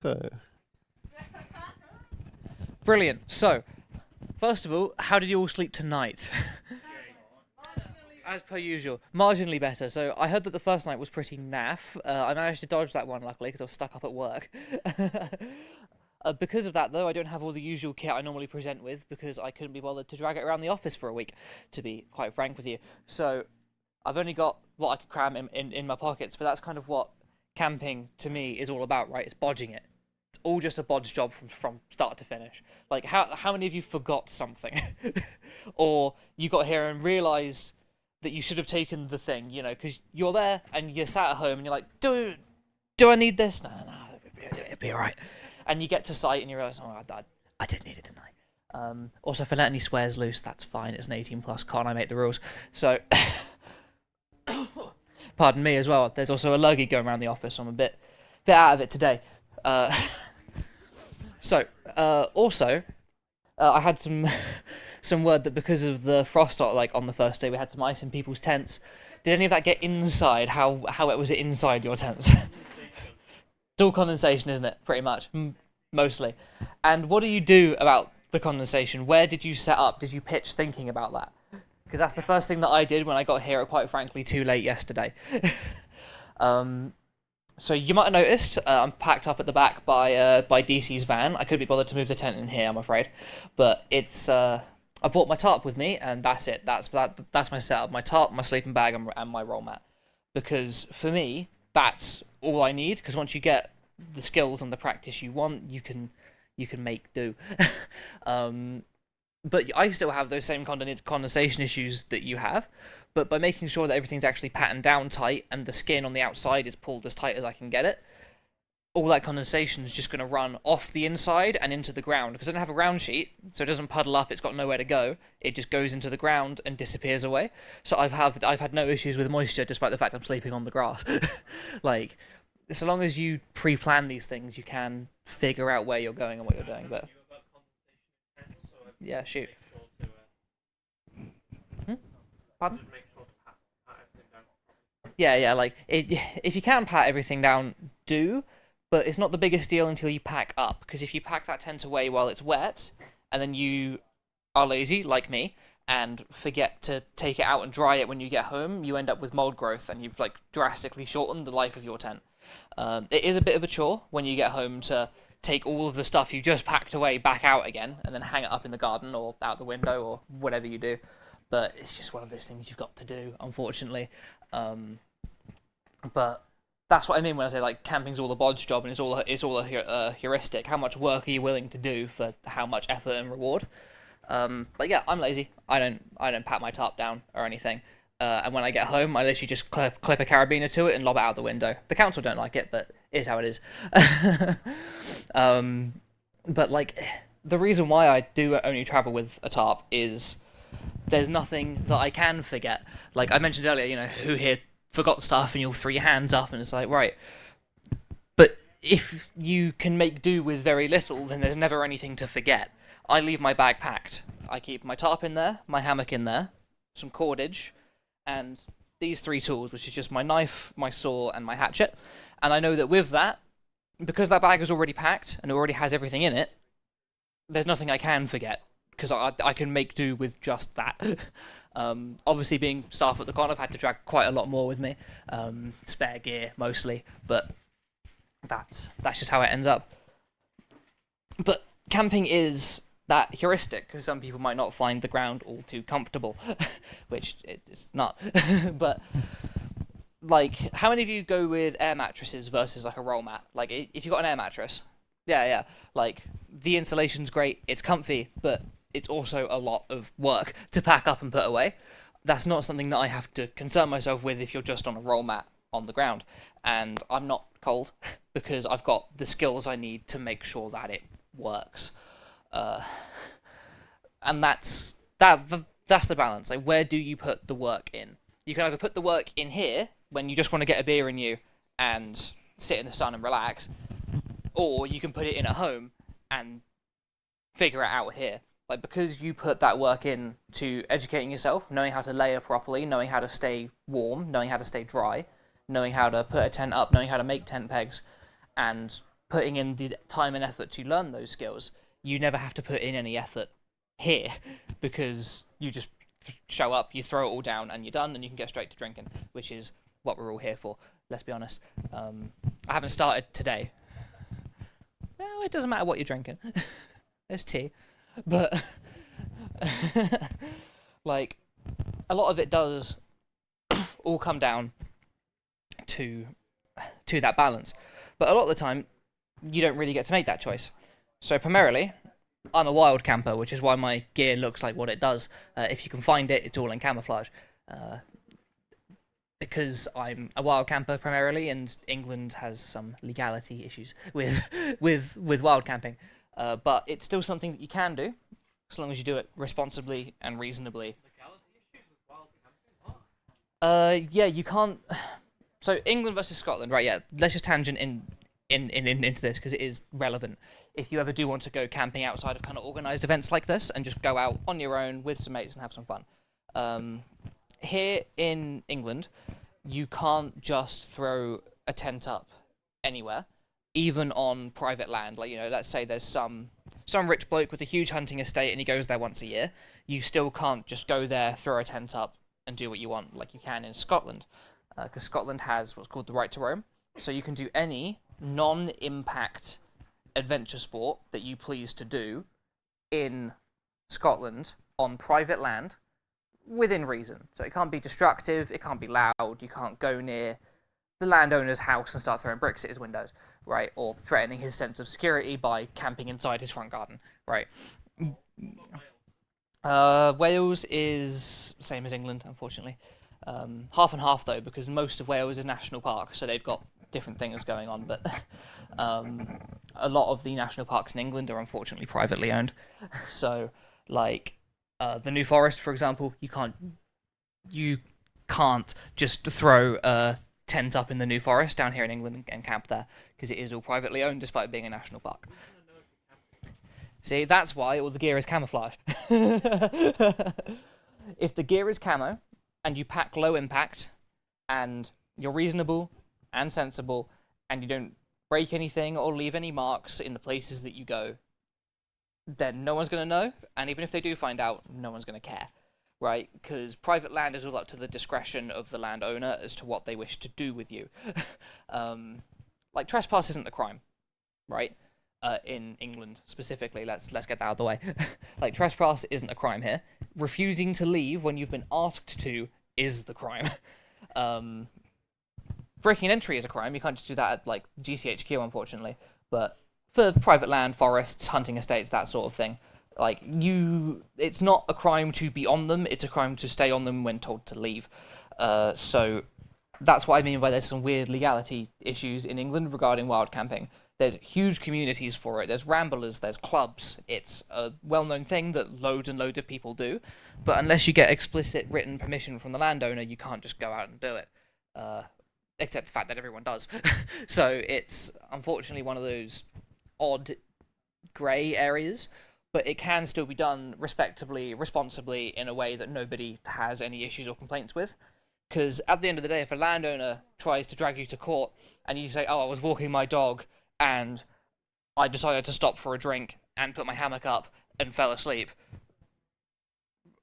So, Brilliant. So, first of all, how did you all sleep tonight? As per usual, marginally better. So I heard that the first night was pretty naff. I managed to dodge that one luckily because I was stuck up at work. Because of that, though, I don't have all the usual kit I normally present with because I couldn't be bothered to drag it around the office for a week, to be quite frank with you. So I've only got what I could cram in my pockets, but that's kind of what camping to me is all about, right? It's bodging it. It's all just a bodge job from start to finish. Like, how many of you forgot something? Or you got here and realised that you should have taken the thing, you know, because you're there and you're sat at home and you're like, do I need this? No, no, no, it'll be alright. And you get to site and you realise, oh, I did need it, didn't I? Also, if I let any swears loose, that's fine. It's an 18 plus con. I make the rules. So, pardon me as well. There's also a lurgy going around the office, so I'm a bit out of it today. Uh, also, I had some word that because of the frost like on the first day, we had some ice in people's tents. Did any of that get inside? How it was it inside your tents? It's all condensation, isn't it? Pretty much, mostly. And what do you do about the condensation? Where did you set up? Did you pitch thinking about that? Because that's the first thing that I did when I got here, quite frankly, too late yesterday. So you might have noticed I'm packed up at the back by DC's van. I couldn't be bothered to move the tent in here, I'm afraid, but it's I brought my tarp with me, and that's it. That's my setup: my tarp, my sleeping bag, and my roll mat. Because for me, that's all I need. Because once you get the skills and the practice you want, you can make do. um, but I still have those same condensation issues that you have. But by making sure that everything's actually patterned down tight and the skin on the outside is pulled as tight as I can get it, all that condensation is just going to run off the inside and into the ground. Because I don't have a ground sheet, so it doesn't puddle up, it's got nowhere to go. It just goes into the ground and disappears away. So I've had no issues with moisture despite the fact I'm sleeping on the grass. Like, so long as you pre-plan these things, you can figure out where you're going and what you're doing. But yeah, shoot. Hmm? Pardon? Yeah. Like if you can pat everything down, do. But it's not the biggest deal until you pack up. Because if you pack that tent away while it's wet, and then you are lazy like me and forget to take it out and dry it when you get home, you end up with mold growth, and you've like drastically shortened the life of your tent. It is a bit of a chore when you get home to take all of the stuff you just packed away back out again and then hang it up in the garden or out the window or whatever you do. But it's just one of those things you've got to do, unfortunately. But that's what I mean when I say like camping's all a bodge job and it's all a heuristic. How much work are you willing to do for how much effort and reward? But yeah, I'm lazy. I don't pat my tarp down or anything. And when I get home, I literally just clip a carabiner to it and lob it out the window. The council don't like it, but it is how it is. But like, the reason why I do only travel with a tarp is there's nothing that I can forget. Like I mentioned earlier, who here forgot stuff, and you'll throw your hands up, and it's like, right. But if you can make do with very little, then there's never anything to forget. I leave my bag packed. I keep my tarp in there, my hammock in there, some cordage, and these three tools, which is just my knife, my saw, and my hatchet. And I know that with that, because that bag is already packed and it already has everything in it, there's nothing I can forget, because I can make do with just that. Obviously, being staff at the con, I've had to drag quite a lot more with me, spare gear mostly, but that's just how it ends up. But camping is that heuristic, because some people might not find the ground all too comfortable, which it's not. But like, how many of you go with air mattresses versus like a roll mat? Like, if you've got an air mattress, yeah, like the insulation's great, it's comfy, but it's also a lot of work to pack up and put away. That's not something that I have to concern myself with if you're just on a roll mat on the ground. And I'm not cold because I've got the skills I need to make sure that it works. And that's the balance. Like, where do you put the work in? You can either put the work in here when you just want to get a beer in you and sit in the sun and relax, or you can put it in at home and figure it out here. Like, because you put that work in to educating yourself, knowing how to layer properly, knowing how to stay warm, knowing how to stay dry, knowing how to put a tent up, knowing how to make tent pegs, and putting in the time and effort to learn those skills, you never have to put in any effort here because you just show up, you throw it all down, and you're done, and you can get straight to drinking, which is what we're all here for. Let's be honest. I haven't started today. Well, it doesn't matter what you're drinking. There's tea, but like a lot of it does all come down to that balance. But a lot of the time, you don't really get to make that choice. So primarily, I'm a wild camper, which is why my gear looks like what it does. If you can find it, it's all in camouflage. Because I'm a wild camper primarily, and England has some legality issues with wild camping. But it's still something that you can do, as long as you do it responsibly and reasonably. Yeah, you can't. So England versus Scotland, right? Yeah, let's just tangent into this because it is relevant. If you ever do want to go camping outside of kind of organised events like this and just go out on your own with some mates and have some fun. Here in England, you can't just throw a tent up anywhere, even on private land. Like, let's say there's some rich bloke with a huge hunting estate and he goes there once a year. You still can't just go there, throw a tent up, and do what you want like you can in Scotland, because Scotland has what's called the right to roam. So you can do any non-impact adventure sport that you please to do in Scotland on private land within reason. So it can't be destructive, it can't be loud, you can't go near the landowner's house and start throwing bricks at his windows, right? Or threatening his sense of security by camping inside his front garden, right? Wales is the same as England, unfortunately. Half and half, though, because most of Wales is national park, so they've got different things going on, but a lot of the national parks in England are unfortunately privately owned. So, like, the New Forest, for example, you can't just throw a tent up in the New Forest down here in England and camp there, because it is all privately owned despite being a national park. See, that's why all the gear is camouflage. If the gear is camo, and you pack low impact, and you're reasonable and sensible, and you don't break anything or leave any marks in the places that you go, then no one's going to know, and even if they do find out, no one's going to care, right? Because private land is all up to the discretion of the landowner as to what they wish to do with you. Like, trespass isn't a crime, right? In England specifically, let's get that out of the way. Like, trespass isn't a crime here. Refusing to leave when you've been asked to is the crime. Breaking entry is a crime. You can't just do that at like GCHQ, unfortunately. But for private land, forests, hunting estates, that sort of thing, like, it's not a crime to be on them. It's a crime to stay on them when told to leave. So that's what I mean by there's some weird legality issues in England regarding wild camping. There's huge communities for it. There's ramblers, there's clubs. It's a well-known thing that loads and loads of people do. But unless you get explicit written permission from the landowner, you can't just go out and do it. Except the fact that everyone does. So it's unfortunately one of those odd grey areas. But it can still be done respectably, responsibly, in a way that nobody has any issues or complaints with. Because at the end of the day, if a landowner tries to drag you to court and you say, "Oh, I was walking my dog and I decided to stop for a drink and put my hammock up and fell asleep,"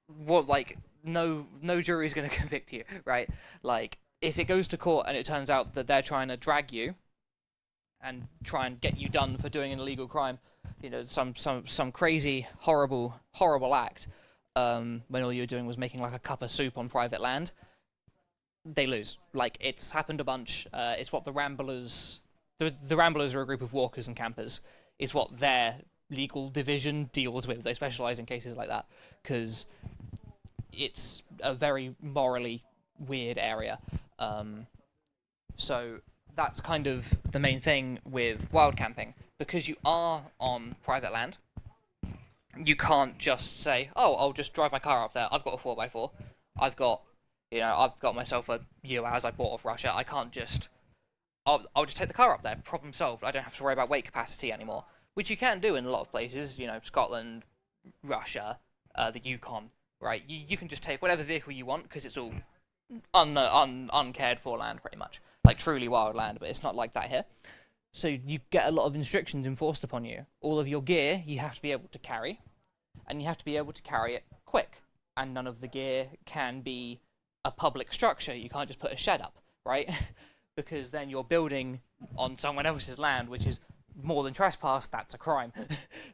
what, like, no jury's going to convict you, right? Like, if it goes to court and it turns out that they're trying to drag you and try and get you done for doing an illegal crime, some crazy, horrible act, when all you were doing was making like a cup of soup on private land, they lose. Like, it's happened a bunch. It's what the Ramblers... The Ramblers are a group of walkers and campers. It's what their legal division deals with. They specialise in cases like that, because it's a very morally weird area. So that's kind of the main thing with wild camping. Because you are on private land, you can't just say, "Oh, I'll just drive my car up there. I've got a 4x4. I've got myself a UAZ I bought off Russia. I can't just... I'll just take the car up there. Problem solved. I don't have to worry about weight capacity anymore." Which you can do in a lot of places, Scotland, Russia, the Yukon, right? You can just take whatever vehicle you want because it's all uncared for land, pretty much. Like, truly wild land, but it's not like that here. So you get a lot of restrictions enforced upon you. All of your gear you have to be able to carry, and you have to be able to carry it quick. And none of the gear can be a public structure. You can't just put a shed up, right? Because then you're building on someone else's land, which is more than trespass. That's a crime.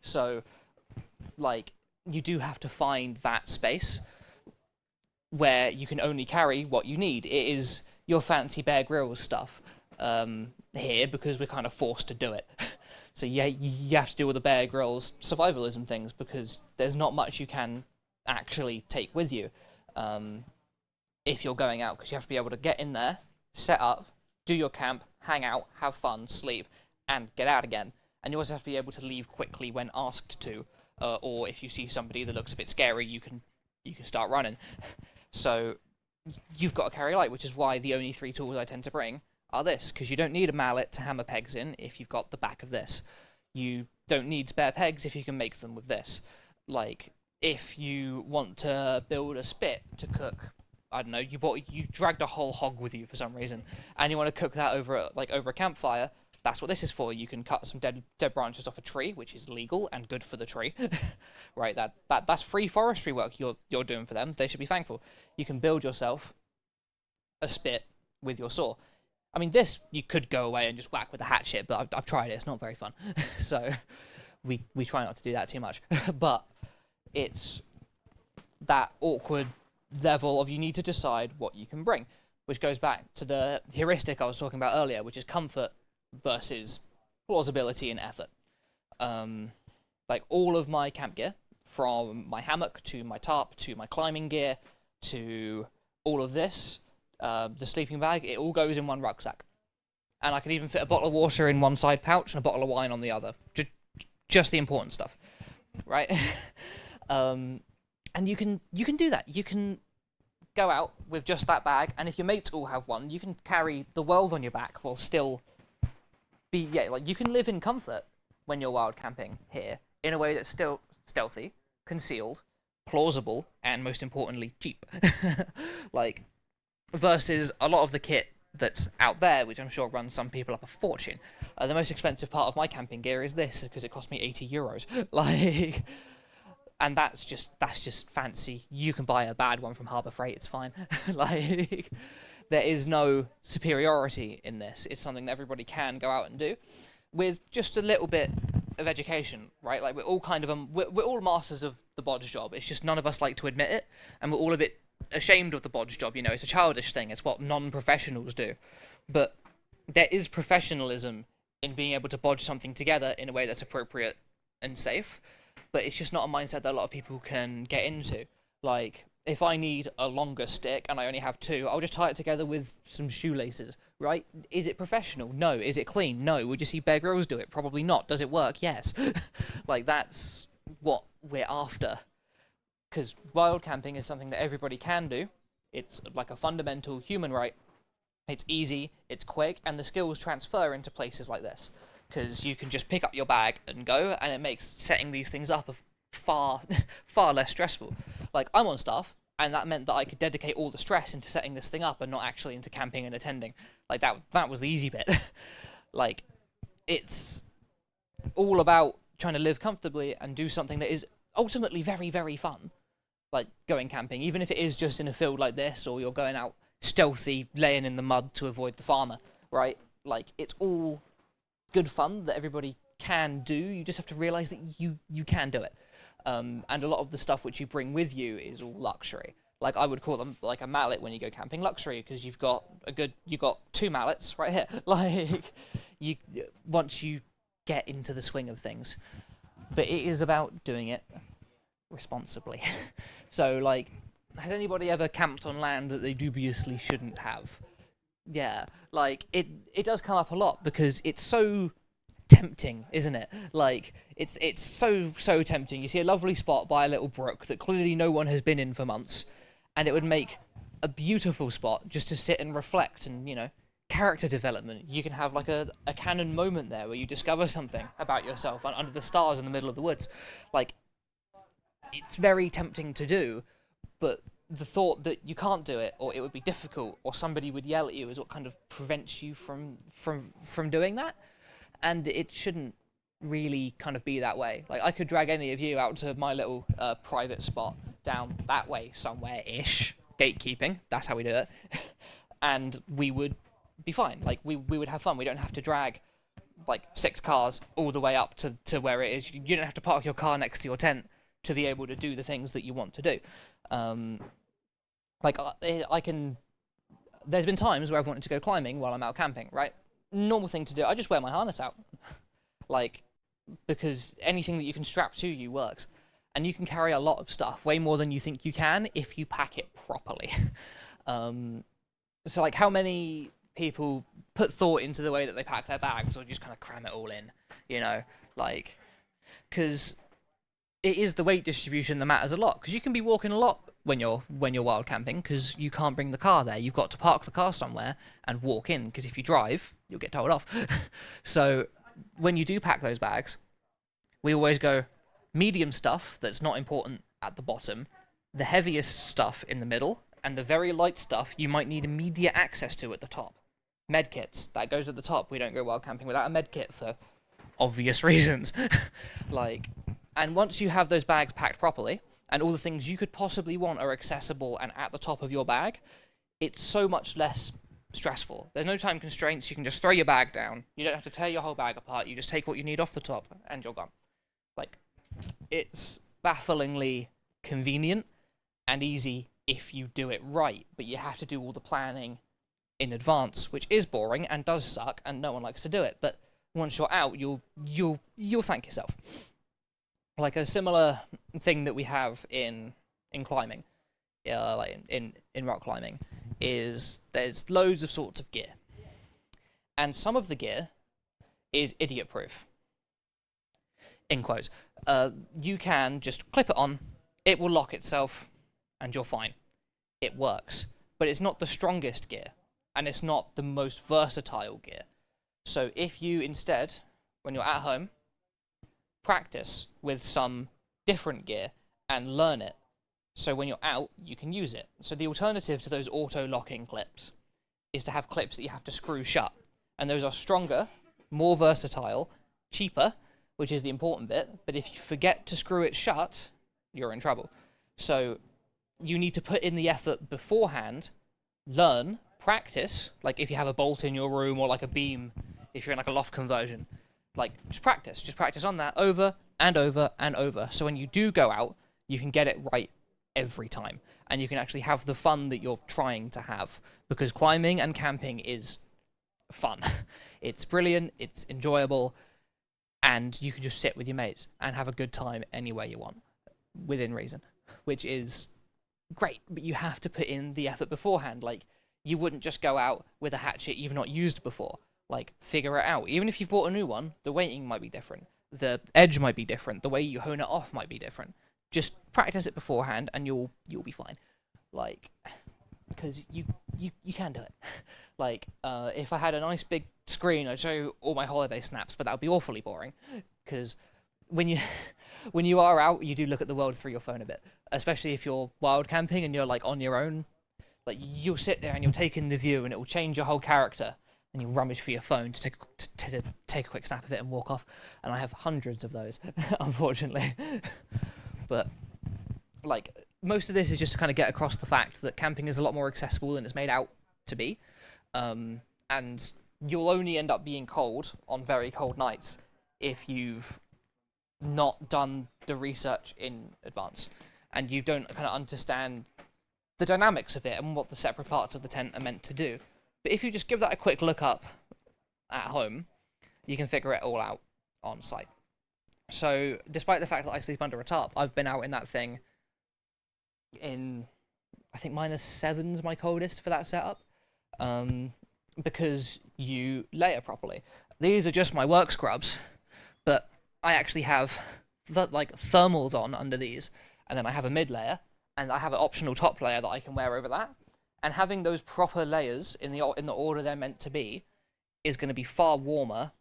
So, like, you do have to find that space where you can only carry what you need. It is your fancy Bear Grylls stuff here, because we're kind of forced to do it. So yeah, you have to do all the Bear Grylls survivalism things, because there's not much you can actually take with you if you're going out, because you have to be able to get in there, set up, do your camp, hang out, have fun, sleep, and get out again. And you also have to be able to leave quickly when asked to, or if you see somebody that looks a bit scary, you can start running. So you've got to carry light, which is why the only 3 tools I tend to bring are this, because you don't need a mallet to hammer pegs in if you've got the back of this. You don't need spare pegs if you can make them with this. Like, if you want to build a spit to cook, I don't know, you dragged a whole hog with you for some reason, and you want to cook that over a campfire. That's what this is for. You can cut some dead branches off a tree, which is legal and good for the tree, right? That's free forestry work you're doing for them. They should be thankful. You can build yourself a spit with your saw. I mean, this you could go away and just whack with a hatchet, but I've tried it. It's not very fun. So we try not to do that too much. But it's that awkward level of you need to decide what you can bring, which goes back to the heuristic I was talking about earlier, which is comfort versus plausibility and effort. Like, all of my camp gear, from my hammock to my tarp to my climbing gear to all of this, the sleeping bag, it all goes in one rucksack. And I can even fit a bottle of water in one side pouch and a bottle of wine on the other. Just the important stuff, right? And you can do that. You can go out with just that bag, and if your mates all have one, you can carry the world on your back while still like, you can live in comfort when you're wild camping here in a way that's still stealthy, concealed, plausible, and most importantly, cheap. Like, versus a lot of the kit that's out there, which I'm sure runs some people up a fortune. The most expensive part of my camping gear is this, because it cost me €80. Like, and that's just fancy. You can buy a bad one from Harbour Freight, it's fine. Like, there is no superiority in this. It's something that everybody can go out and do with just a little bit of education, right? Like, we're all kind of we're all masters of the bodge job. It's just none of us like to admit it, and we're all a bit ashamed of the bodge job. You know, it's a childish thing. It's what non-professionals do. But there is professionalism in being able to bodge something together in a way that's appropriate and safe. But it's just not a mindset that a lot of people can get into. Like, if I need a longer stick and I only have 2, I'll just tie it together with some shoelaces, right? Is it professional? No. Is it clean? No. Would you see Bear Grylls do it? Probably not. Does it work? Yes. Like, that's what we're after. Because wild camping is something that everybody can do. It's like a fundamental human right. It's easy, it's quick, and the skills transfer into places like this. Because you can just pick up your bag and go, and it makes setting these things up far less stressful. Like, I'm on staff, and that meant that I could dedicate all the stress into setting this thing up and not actually into camping and attending. Like, that was the easy bit. Like, it's all about trying to live comfortably and do something that is ultimately very, very fun. Like, going camping, even if it is just in a field like this, or you're going out stealthy, laying in the mud to avoid the farmer, right? Like, it's all good fun that everybody can do. You just have to realize that you can do it. And a lot of the stuff which you bring with you is all luxury. Like, I would call them, like, a mallet when you go camping luxury, because you've got 2 mallets right here. Like, once you get into the swing of things. But it is about doing it responsibly. So, like, has anybody ever camped on land that they dubiously shouldn't have? Yeah, like, it does come up a lot, because it's so tempting, isn't it? Like, it's so tempting. You see a lovely spot by a little brook that clearly no one has been in for months, and it would make a beautiful spot just to sit and reflect and, you know, character development. You can have, like, a canon moment there where you discover something about yourself under the stars in the middle of the woods. Like, it's very tempting to do, but the thought that you can't do it, or it would be difficult, or somebody would yell at you, is what kind of prevents you from doing that. and it shouldn't really kind of be that way. Like I could drag any of you out to my little private spot down that way somewhere ish, gatekeeping. That's how we do it, and we would be fine. Like we would have fun. We don't have to drag like 6 cars all the way up to where it is. You don't have to park your car next to your tent to be able to do the things that you want to do. Like I can. There's been times where I've wanted to go climbing while I'm out camping. Right, normal thing to do. I just wear my harness out, like because anything that you can strap to you works, and you can carry a lot of stuff, way more than you think you can if you pack it properly. So like, how many people put thought into the way that they pack their bags, or just kind of cram it all in, you know, like, because it is the weight distribution that matters a lot. Because you can be walking a lot when you're wild camping, because you can't bring the car there. You've got to park the car somewhere and walk in. Because if you drive, you'll get told off. So when you do pack those bags, we always go medium stuff that's not important at the bottom, the heaviest stuff in the middle, and the very light stuff you might need immediate access to at the top. Medkits, that goes at the top. We don't go wild camping without a medkit for obvious reasons. Like, and once you have those bags packed properly, and all the things you could possibly want are accessible and at the top of your bag, it's so much less stressful. There's no time constraints. You can just throw your bag down. You don't have to tear your whole bag apart. You just take what you need off the top, and you're gone. Like, it's bafflingly convenient and easy if you do it right, but you have to do all the planning in advance, which is boring and does suck, and no one likes to do it. But once you're out, you'll thank yourself. Like a similar thing that we have in climbing, like in rock climbing, is there's loads of sorts of gear, and some of the gear is idiot proof. In quotes, you can just clip it on, it will lock itself, and you're fine. It works, but it's not the strongest gear, and it's not the most versatile gear. So if you instead, when you're at home, practice with some different gear and learn it, so when you're out, you can use it. So the alternative to those auto-locking clips is to have clips that you have to screw shut, and those are stronger, more versatile, cheaper, which is the important bit, but if you forget to screw it shut, you're in trouble. So you need to put in the effort beforehand, learn, practice, like if you have a bolt in your room or like a beam, if you're in like a loft conversion, like just practice on that over and over and over. So when you do go out, you can get it right every time, and you can actually have the fun that you're trying to have, because climbing and camping is fun. It's brilliant, it's enjoyable, and you can just sit with your mates and have a good time anywhere you want, within reason, which is great, but you have to put in the effort beforehand. Like, you wouldn't just go out with a hatchet you've not used before. Like, figure it out. Even if you've bought a new one, the weighting might be different. The edge might be different. The way you hone it off might be different. Just practice it beforehand, and you'll be fine. Like, because you can do it. Like, if I had a nice big screen, I'd show you all my holiday snaps, but that would be awfully boring. Because when you are out, you do look at the world through your phone a bit. Especially if you're wild camping and you're like on your own. Like, you'll sit there and you'll take in the view, and it will change your whole character. And you rummage for your phone to take a quick snap of it and walk off. And I have hundreds of those, unfortunately. But, like, most of this is just to kind of get across the fact that camping is a lot more accessible than it's made out to be. And you'll only end up being cold on very cold nights if you've not done the research in advance. And you don't kind of understand the dynamics of it and what the separate parts of the tent are meant to do. But if you just give that a quick look up at home, you can figure it all out on site. So, despite the fact that I sleep under a tarp, I've been out in that thing in, I think, -7's my coldest for that setup, because you layer properly. These are just my work scrubs, but I actually have thermals on under these, and then I have a mid layer, and I have an optional top layer that I can wear over that. And having those proper layers in the order they're meant to be is going to be far warmer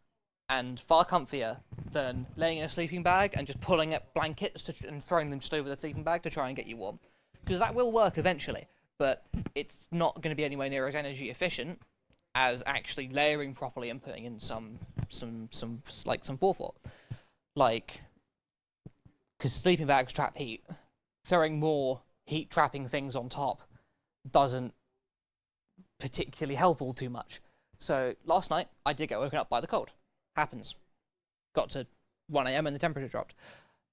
and far comfier than laying in a sleeping bag and just pulling up blankets and throwing them just over the sleeping bag to try and get you warm. Because that will work eventually, but it's not going to be anywhere near as energy efficient as actually layering properly and putting in some forethought. Like, because sleeping bags trap heat, throwing more heat trapping things on top doesn't particularly help all too much. So last night I did get woken up by the cold. Happens. Got to 1 a.m. and the temperature dropped.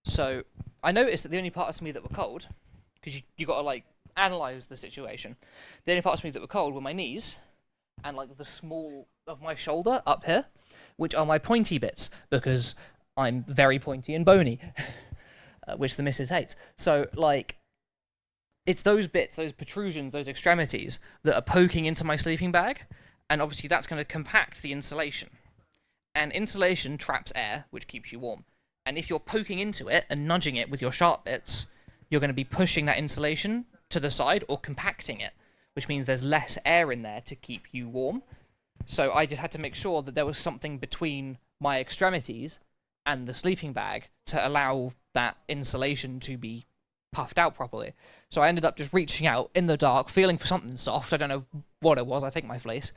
So I noticed that the only parts of me that were cold, because you got to like analyze the situation. The only parts of me that were cold were my knees and like the small of my shoulder up here, which are my pointy bits because I'm very pointy and bony, which the missus hates. So like, it's those bits, those protrusions, those extremities that are poking into my sleeping bag, and obviously that's going to compact the insulation. And insulation traps air, which keeps you warm. And if you're poking into it and nudging it with your sharp bits, you're going to be pushing that insulation to the side or compacting it, which means there's less air in there to keep you warm. So I just had to make sure that there was something between my extremities and the sleeping bag to allow that insulation to be puffed out properly. So I ended up just reaching out in the dark, feeling for something soft. I don't know what it was. I think my fleece.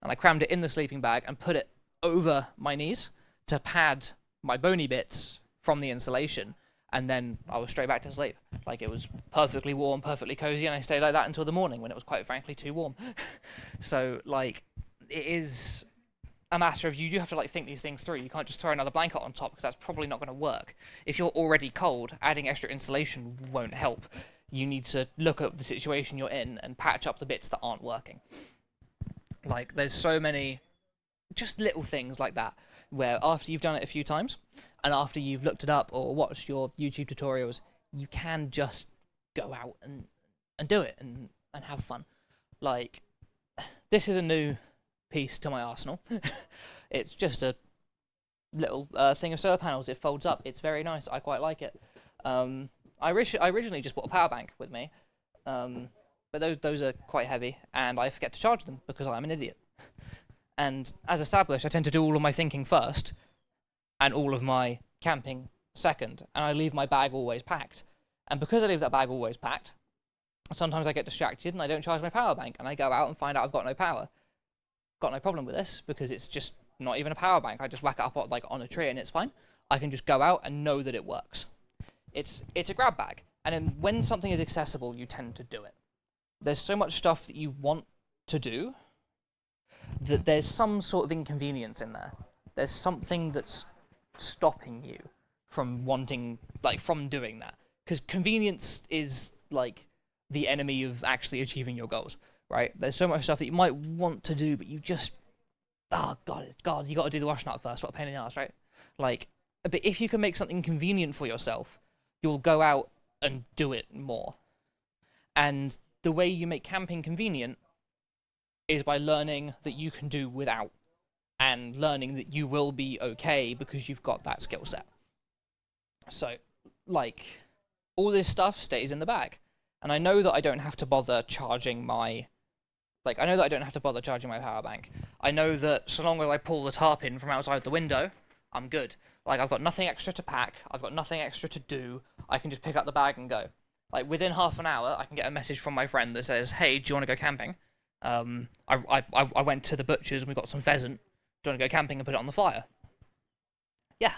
And I crammed it in the sleeping bag and put it over my knees to pad my bony bits from the insulation. And then I was straight back to sleep. Like, it was perfectly warm, perfectly cozy, and I stayed like that until the morning when it was quite frankly too warm. So, like, it is a matter of you do have to like think these things through. You can't just throw another blanket on top because that's probably not going to work. If you're already cold, adding extra insulation won't help. You need to look at the situation you're in and patch up the bits that aren't working. Like, there's so many just little things like that where after you've done it a few times and after you've looked it up or watched your YouTube tutorials, you can just go out and do it and have fun. Like, this is a new piece to my arsenal. It's just a little thing of solar panels. It folds up. It's very nice. I quite like it. I originally just bought a power bank with me, but those are quite heavy, and I forget to charge them because I'm an idiot. And as established, I tend to do all of my thinking first, and all of my camping second, and I leave my bag always packed. And because I leave that bag always packed, sometimes I get distracted and I don't charge my power bank, and I go out and find out I've got no power. Got no problem with this because it's just not even a power bank. I just whack it up like on a tree and it's fine. I can just go out and know that it works. It's a grab bag, and then when something is accessible, you tend to do it. There's so much stuff that you want to do that there's some sort of inconvenience in there. There's something that's stopping you from wanting, like, from doing that. Because convenience is like the enemy of actually achieving your goals. Right? There's so much stuff that you might want to do, but you just, oh God, you got to do the washing up first. What a pain in the ass, right? Like, but if you can make something convenient for yourself, you'll go out and do it more. And the way you make camping convenient is by learning that you can do without, and learning that you will be okay because you've got that skill set. So, like, all this stuff stays in the bag, and I know that I don't have to bother charging my power bank. I know that so long as I pull the tarp in from outside the window, I'm good. Like, I've got nothing extra to pack. I've got nothing extra to do. I can just pick up the bag and go. Like, within half an hour, I can get a message from my friend that says, "Hey, do you want to go camping? I went to the butcher's and we got some pheasant. Do you want to go camping and put it on the fire?" Yeah,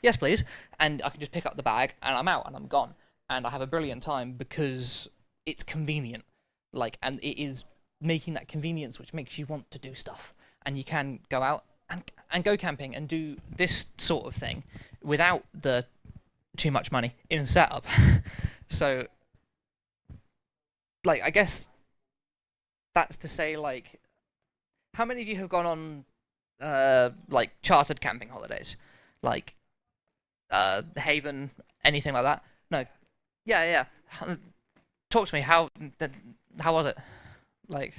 yes, please. And I can just pick up the bag and I'm out and I'm gone. And I have a brilliant time because it's convenient. Like, and it is making that convenience which makes you want to do stuff, and you can go out and go camping and do this sort of thing without the too much money in setup. So, like, I guess that's to say, like, how many of you have gone on like chartered camping holidays, like Haven, anything like that? No. Yeah. Talk to me. How was it? Like,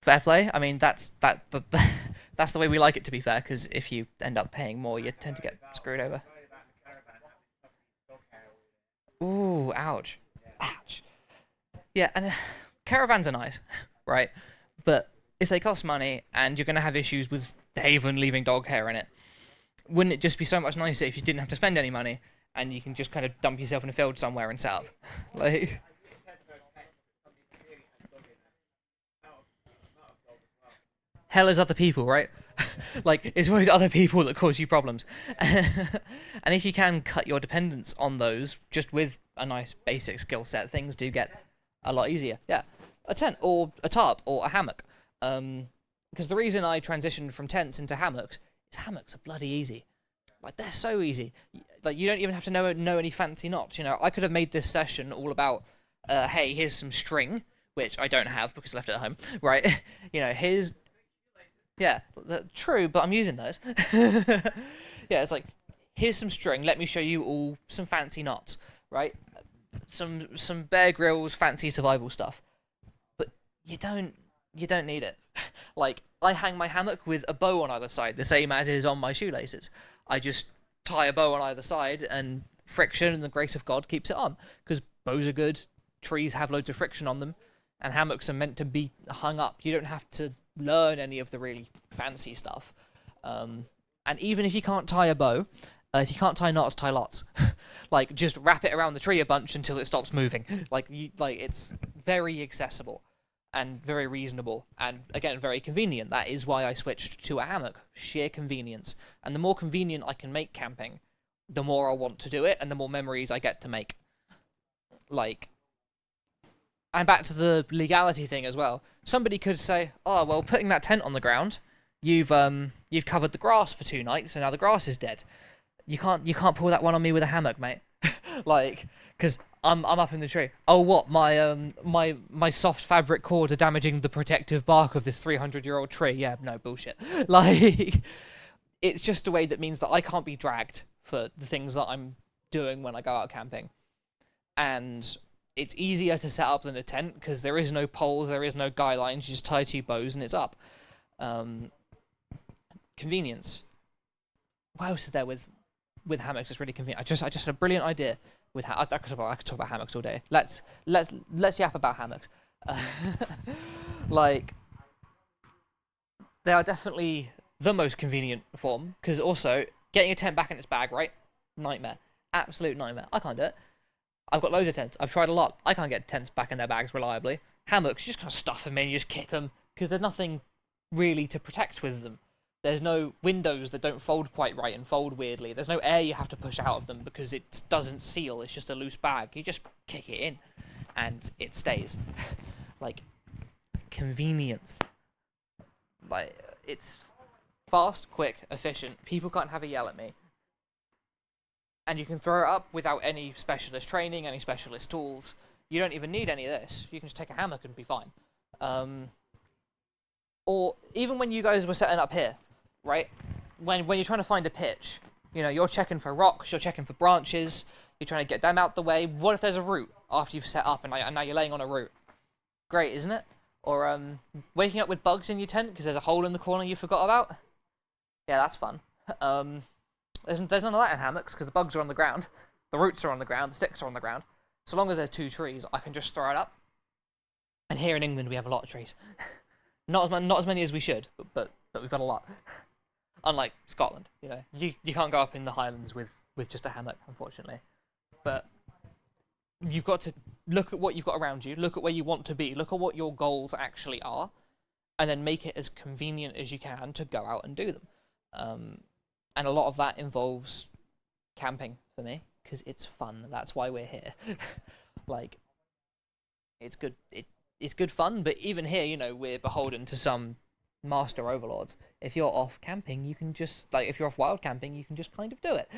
fair play. I mean, that's the way we like it, to be fair. Because if you end up paying more, you tend to get screwed over. Ooh, ouch. Yeah, and caravans are nice, right? But if they cost money and you're gonna have issues with Haven leaving dog hair in it, wouldn't it just be so much nicer if you didn't have to spend any money and you can just kind of dump yourself in a field somewhere and set up? Like, hell is other people, right? Like, it's always other people that cause you problems. And if you can cut your dependence on those just with a nice basic skill set, things do get a lot easier. Yeah, a tent or a tarp or a hammock. Because the reason I transitioned from tents into hammocks is hammocks are bloody easy. Like, they're so easy. Like, you don't even have to know any fancy knots. You know, I could have made this session all about, hey, here's some string, which I don't have because I left it at home, right? You know, here's yeah, true, but I'm using those. Yeah, it's like, here's some string. Let me show you all some fancy knots, right? Some Bear Grylls fancy survival stuff. But you don't need it. Like, I hang my hammock with a bow on either side, the same as is on my shoelaces. I just tie a bow on either side, and friction and the grace of God keeps it on. Because bows are good, trees have loads of friction on them, and hammocks are meant to be hung up. You don't have to learn any of the really fancy stuff. And even if you can't tie a bow, if you can't tie knots, tie lots. Like, just wrap it around the tree a bunch until it stops moving. Like it's very accessible and very reasonable, and again very convenient. That is why I switched to a hammock. Sheer convenience. And the more convenient I can make camping, the more I want to do it, and the more memories I get to make. Like, and back to the legality thing as well. Somebody could say, "Oh, well, putting that tent on the ground, you've covered the grass for 2 nights, and now the grass is dead. You can't pull that one on me with a hammock, mate." Like, because I'm up in the tree. Oh, what? My soft fabric cords are damaging the protective bark of this 300-year-old tree. Yeah, no bullshit. Like, it's just a way that means that I can't be dragged for the things that I'm doing when I go out camping, and it's easier to set up than a tent because there is no poles, there is no guy lines. You just tie 2 bows and it's up. Convenience. What else is there with hammocks? It's really convenient. I just had a brilliant idea with I could talk about hammocks all day. Let's yap about hammocks. Like, they are definitely the most convenient form, because also getting a tent back in its bag, right? Nightmare. Absolute nightmare. I can't do it. I've got loads of tents. I've tried a lot. I can't get tents back in their bags reliably. Hammocks, you just kind of stuff them in, you just kick them, because there's nothing really to protect with them. There's no windows that don't fold quite right and fold weirdly. There's no air you have to push out of them because it doesn't seal. It's just a loose bag. You just kick it in, and it stays. Like, convenience. Like, it's fast, quick, efficient. People can't have a yell at me. And you can throw it up without any specialist training, any specialist tools. You don't even need any of this. You can just take a hammock and be fine. Or even when you guys were setting up here, right? When you're trying to find a pitch, you know, you're checking for rocks, you're checking for branches, you're trying to get them out the way. What if there's a root after you've set up and now you're laying on a root? Great, isn't it? Or waking up with bugs in your tent because there's a hole in the corner you forgot about? Yeah, that's fun. There's none of that in hammocks because the bugs are on the ground, the roots are on the ground, the sticks are on the ground. So long as there's 2 trees, I can just throw it up. And here in England, we have a lot of trees. Not as many as we should, but we've got a lot. Unlike Scotland, you know, you can't go up in the Highlands with just a hammock, unfortunately. But you've got to look at what you've got around you, look at where you want to be, look at what your goals actually are, and then make it as convenient as you can to go out and do them. And a lot of that involves camping for me, because it's fun. That's why we're here. Like, it's good. It's good fun, but even here, you know, we're beholden to some master overlords. If you're off camping, you can just, like, if you're off wild camping, you can just kind of do it.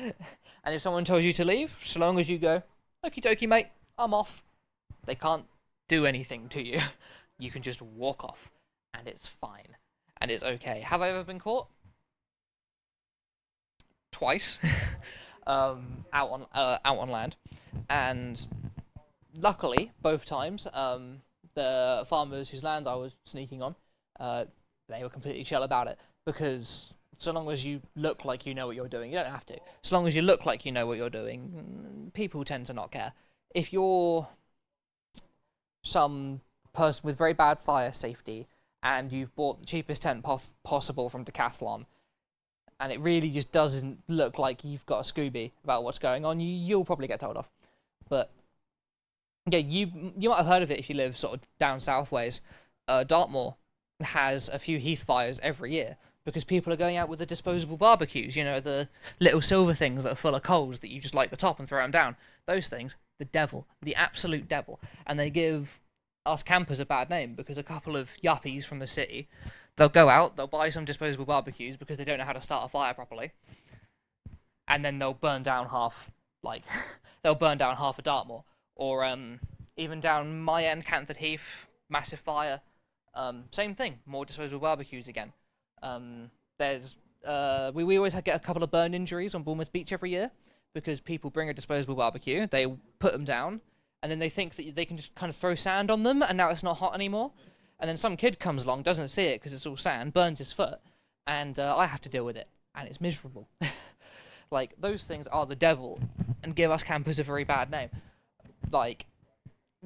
And if someone tells you to leave, so long as you go, okie dokie, mate, I'm off, they can't do anything to you. You can just walk off, and it's fine. And it's okay. Have I ever been caught? Twice. Out on land. And luckily, both times, the farmers whose land I was sneaking on, they were completely chill about it, because so long as you look like you know what you're doing, you don't have to. So long as you look like you know what you're doing, people tend to not care. If you're some person with very bad fire safety and you've bought the cheapest tent possible from Decathlon, and it really just doesn't look like you've got a Scooby about what's going on, you'll probably get told off. But yeah, you might have heard of it if you live sort of down south ways. Dartmoor has a few heath fires every year because people are going out with the disposable barbecues, the little silver things that are full of coals that you just light the top and throw them down. Those things, the devil, the absolute devil. And they give us campers a bad name because a couple of yuppies from the city, they'll go out, they'll buy some disposable barbecues because they don't know how to start a fire properly, and then they'll burn down half, like, they'll burn down half of Dartmoor. Or even down my end, Canford Heath, massive fire. Same thing, more disposable barbecues again. There's we always get a couple of burn injuries on Bournemouth Beach every year because people bring a disposable barbecue, they put them down, and then they think that they can just kind of throw sand on them, and now it's not hot anymore. And then some kid comes along, doesn't see it because it's all sand, burns his foot, and I have to deal with it, and it's miserable. Like, those things are the devil and give us campers a very bad name. Like,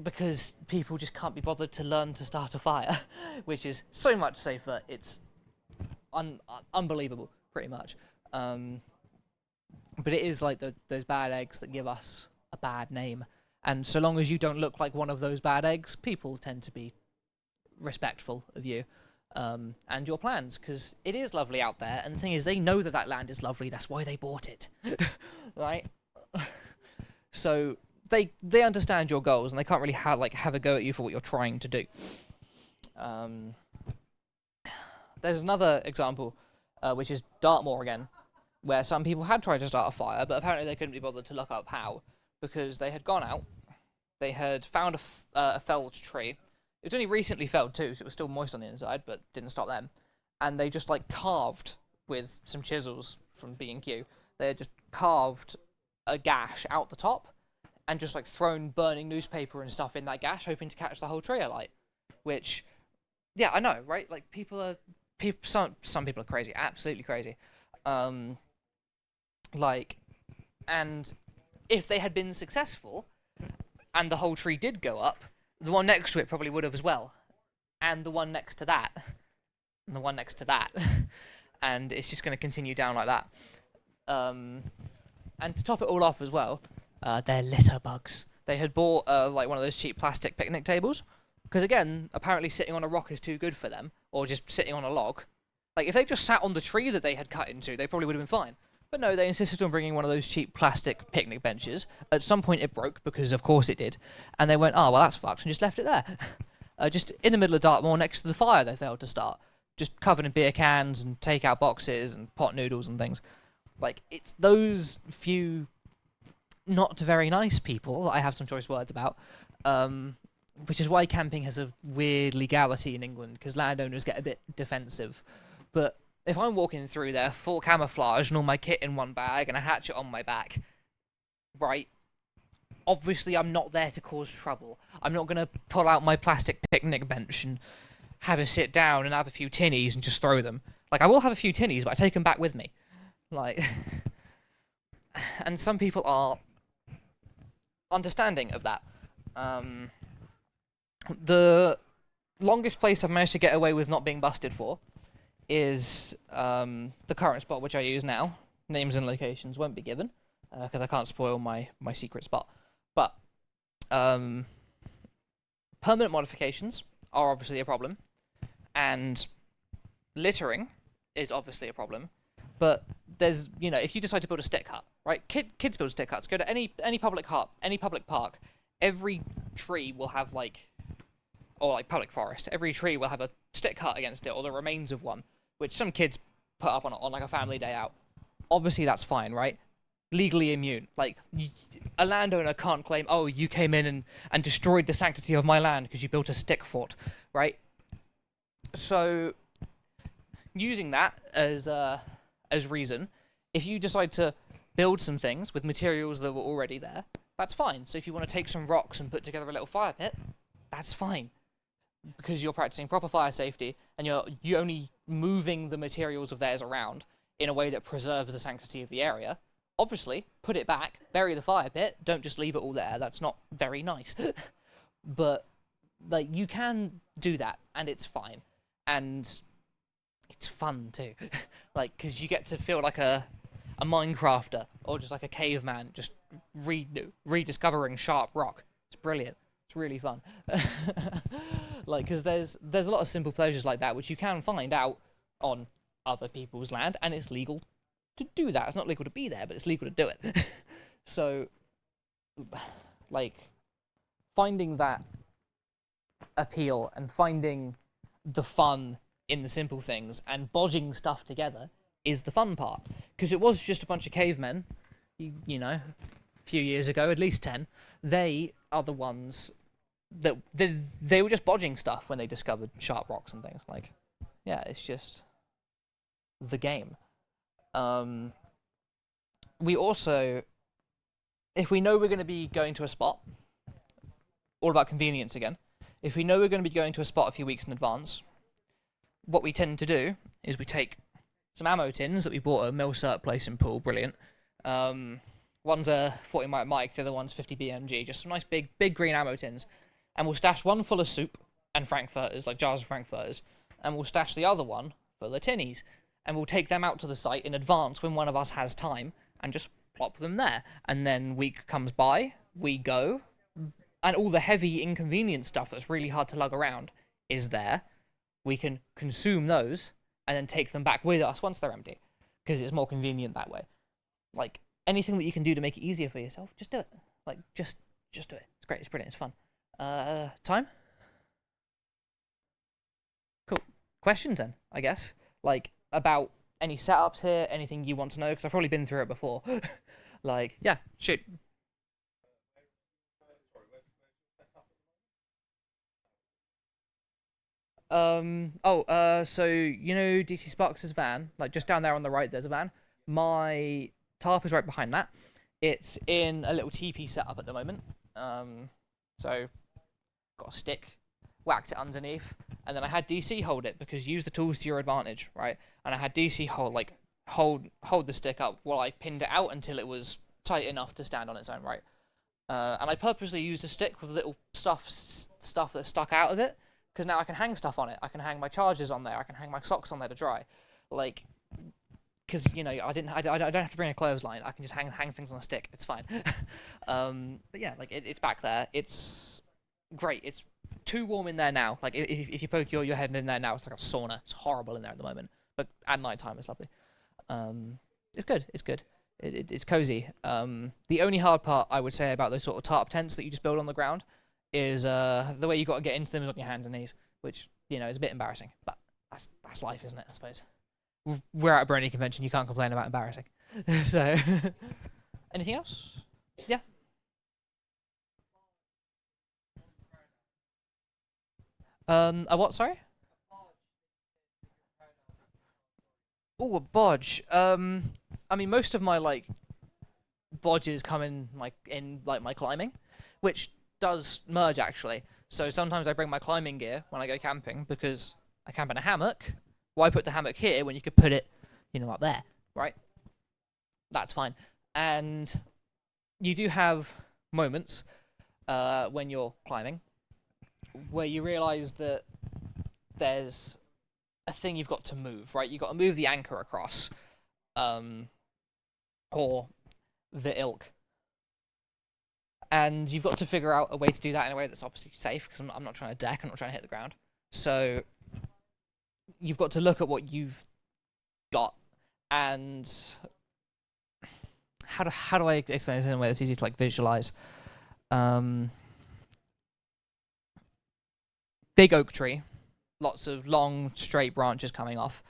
because people just can't be bothered to learn to start a fire, which is so much safer. It's unbelievable, pretty much. But it is like those bad eggs that give us a bad name. And so long as you don't look like one of those bad eggs, people tend to be respectful of you and your plans, because it is lovely out there. And the thing is, they know that that land is lovely. That's why they bought it, right? So they understand your goals, and they can't really have a go at you for what you're trying to do. There's another example, which is Dartmoor again, where some people had tried to start a fire, but apparently they couldn't be bothered to look up how, because they had gone out, they had found a felled tree. It was only recently felled too, so it was still moist on the inside, but didn't stop them. And they just carved with some chisels from B&Q. They had just carved a gash out the top, and just thrown burning newspaper and stuff in that gash, hoping to catch the whole tree alight. Which, yeah, I know, right? Some people are crazy, absolutely crazy. And if they had been successful, and the whole tree did go up, the one next to it probably would have as well, and the one next to that, and the one next to that, and it's just going to continue down like that. And to top it all off as well, they're litter bugs. They had bought one of those cheap plastic picnic tables, because again, apparently sitting on a rock is too good for them, or just sitting on a log. If they just sat on the tree that they had cut into, they probably would have been fine. But no, they insisted on bringing one of those cheap plastic picnic benches. At some point it broke, because of course it did, and they went, oh, well, that's fucked, and just left it there. Just in the middle of Dartmoor, next to the fire they failed to start. Just covered in beer cans and take-out boxes and pot noodles and things. It's those few not very nice people that I have some choice words about, which is why camping has a weird legality in England, because landowners get a bit defensive. But if I'm walking through there full camouflage and all my kit in one bag and a hatchet on my back, right, obviously I'm not there to cause trouble. I'm not going to pull out my plastic picnic bench and have a sit down and have a few tinnies and just throw them. I will have a few tinnies, but I take them back with me. And some people are understanding of that. The longest place I've managed to get away with not being busted for is the current spot which I use now. Names and locations won't be given, because I can't spoil my secret spot. But permanent modifications are obviously a problem, and littering is obviously a problem. But there's, if you decide to build a stick hut, right? Kids build stick huts. Go to any public hut, any public park. Every tree will have or public forest. Every tree will have a stick hut against it, or the remains of one, which some kids put up on a family day out. Obviously, that's fine, right? Legally immune. A landowner can't claim, oh, you came in and destroyed the sanctity of my land because you built a stick fort, right? So, using that as reason, if you decide to build some things with materials that were already there, that's fine. So if you want to take some rocks and put together a little fire pit, that's fine, because you're practicing proper fire safety, and you're only moving the materials of theirs around in a way that preserves the sanctity of the area. Obviously, put it back, bury the fire pit, don't just leave it all there. That's not very nice. But you can do that, and it's fine, and it's fun too. Because you get to feel like a Minecrafter, or just like a caveman, just rediscovering sharp rock. It's brilliant. It's really fun. Like, because there's a lot of simple pleasures like that which you can find out on other people's land, and it's legal to do that. It's not legal to be there, but it's legal to do it. So, like, finding that appeal and finding the fun in the simple things and bodging stuff together is the fun part. Because it was just a bunch of cavemen, you know, a few years ago, at least 10. They are the ones that they were just bodging stuff when they discovered sharp rocks and things. Like, yeah, it's just the game. We also, if we know we're going to be going to a spot, all about convenience again. If we know we're going to be going to a spot a few weeks in advance, what we tend to do is we take some ammo tins that we bought at a Milcert place in Poole, brilliant. One's a 40 Mike, the other one's 50 BMG, just some nice big green ammo tins. And we'll stash one full of soup and frankfurters, like jars of frankfurters, and we'll stash the other one full of tinnies. And we'll take them out to the site in advance when one of us has time and just plop them there. And then week comes by, we go, and all the heavy inconvenient stuff that's really hard to lug around is there. We can consume those and then take them back with us once they're empty, because it's more convenient that way. Like, anything that you can do to make it easier for yourself, just do it. Like, just do it. It's great. It's brilliant. It's fun. Time? Cool. Questions then, I guess. Like, about any setups here, anything you want to know, because I've probably been through it before. Like, yeah, shoot. So you know DC Sparks' van, like just down there on the right, there's a van. My tarp is right behind that. It's in a little teepee setup at the moment. So got a stick, whacked it underneath, and then I had DC hold it because use the tools to your advantage, right? And I had DC hold the stick up while I pinned it out until it was tight enough to stand on its own, right? And I purposely used a stick with little stuff that stuck out of it, because now I can hang stuff on it. I can hang my chargers on there. I can hang my socks on there to dry, like, because you know I don't have to bring a clothesline. I can just hang things on a stick. It's fine. But yeah, like it's back there. It's great. It's too warm in there now. Like if you poke your head in there now, it's like a sauna. It's horrible in there at the moment. But at night time, it's lovely. It's good. It's good. It's cozy. The only hard part I would say about those sort of tarp tents that you just build on the ground is the way you got to get into them is on your hands and knees, which you know is a bit embarrassing, but that's life, isn't it? I suppose we're at a Brony convention. You can't complain about embarrassing. So, anything else? Yeah. A what? Sorry. Oh, a bodge. I mean, most of my like bodges come in like my climbing, which does merge actually. So sometimes I bring my climbing gear when I go camping because I camp in a hammock. Why put the hammock here when you could put it, you know, up there, right? That's fine. And you do have moments when you're climbing where you realise that there's a thing you've got to move, right? You've got to move the anchor across, or the ilk. And you've got to figure out a way to do that in a way that's obviously safe, because I'm not trying to deck, I'm not trying to hit the ground. So you've got to look at what you've got, and how do I explain this in a way that's easy to like visualize? Big oak tree, lots of long straight branches coming off,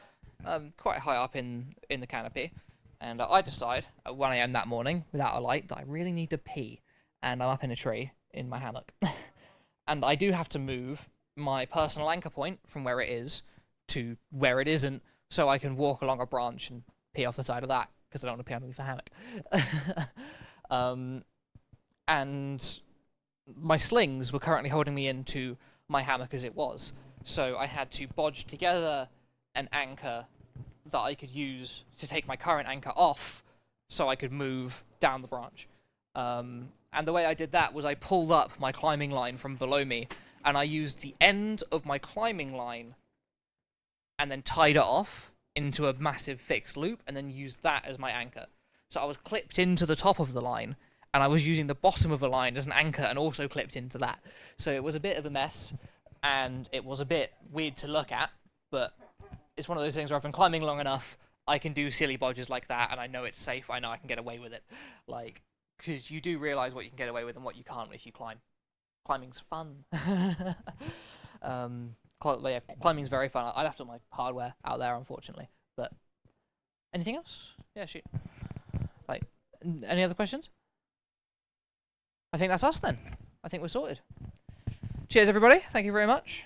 quite high up in the canopy, and I decide at 1 a.m. that morning without a light that I really need to pee, and I'm up in a tree in my hammock, and I do have to move my personal anchor point from where it is to where it isn't, so I can walk along a branch and pee off the side of that because I don't want to pee underneath the hammock. And my slings were currently holding me into my hammock as it was, so I had to bodge together an anchor that I could use to take my current anchor off so I could move down the branch. And the way I did that was I pulled up my climbing line from below me, and I used the end of my climbing line and then tied it off into a massive fixed loop and then used that as my anchor. So I was clipped into the top of the line, and and I was using the bottom of a line as an anchor and also clipped into that. So it was a bit of a mess, and it was a bit weird to look at, but it's one of those things where I've been climbing long enough, I can do silly bodges like that, and I know it's safe, I know I can get away with it. Like, because you do realise what you can get away with and what you can't if you climb. Climbing's fun. Yeah, climbing's very fun. I left all my hardware out there, unfortunately. But anything else? Yeah, shoot. Like, any other questions? I think that's us then. I think we're sorted. Cheers, everybody. Thank you very much.